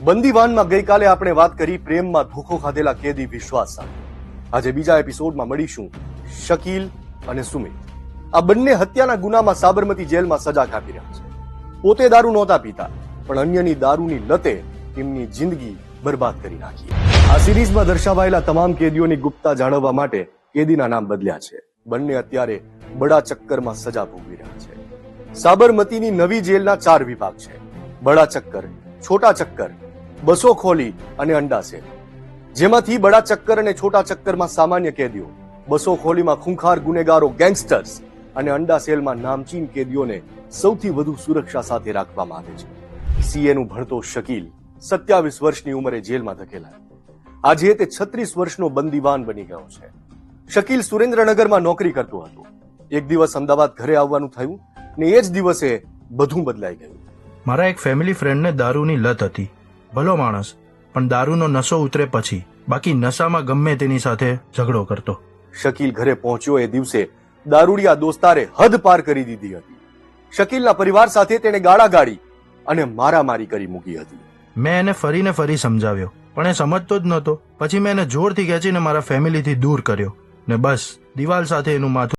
બંદીવાનમાં ગઈકાલે આપણે વાત કરી પ્રેમમાં ધોખો ખાધેલા કેદી વિશ્વાસ સાથે. આજે બીજા એપિસોડમાં મળીશું શકીલ અને સુમિત. આ બંને હત્યાના ગુનામાં સાબરમતી જેલમાં સજા કાપી રહ્યા છે. પોતે દારૂ નહોતા પીતા, પણ અન્યની દારૂની લતે તેમની જિંદગી બરબાદ કરી નાખી. આ સિરીઝમાં દર્શાવાયેલા તમામ કેદીઓની ગુપ્તતા જાળવવા માટે કેદીના નામ બદલ્યા છે. બંને અત્યારે બડા ચક્કરમાં સજા ભોગવી રહ્યા છે. સાબરમતીની નવી જેલના 4 વિભાગ છે: બડા ચક્કર, છોટા ચક્કર, બસો ખોલી અને અંડા સેલ. જેમાંથી બડા ચક્કર અને છોટા ચક્કરમાં સામાન્ય કેદીઓ, બસો ખોલીમાં ખૂંખાર ગુનેગારો ગેંગસ્ટર્સ અને અંડા સેલમાં નામચીન કેદીઓને સૌથી વધુ સુરક્ષા સાથે રાખવામાં આવે છે. સીએનું ભણતો શકીલ 27 વર્ષની ઉંમરે જેલમાં ધકેલાયો. આજે તે 36 વર્ષનો બંદીવાન બની ગયો છે. શકીલ સુરેન્દ્રનગરમાં નોકરી કરતો હતો. એક દિવસ અમદાવાદ ઘરે આવવાનું થયું ને એ જ દિવસે બધું બદલાઈ ગયું. મારા એક ફેમિલી ફ્રેન્ડને દારૂની લત હતી. ભલો માણસ, પણ દારૂનો નશો ઉતરે પછી બાકી નશામાં ગમે તેની સાથે ઝઘડો કરતો. શકીલ ઘરે પહોંચ્યો એ દિવસે દારૂડિયા દોસ્તારે હદ પાર કરી દીધી હતી. શકીલના પરિવાર સાથે તેણે ગાળાગાળી અને મારામારી કરી મૂકી હતી. મેં એને ફરીને ફરી સમજાવ્યો, પણ એ સમજતો જ નહોતો. પછી મેં એને જોરથી ખેંચીને મારા ફેમિલીથી દૂર કર્યો ને બસ દિવાલ સાથે એનું માથું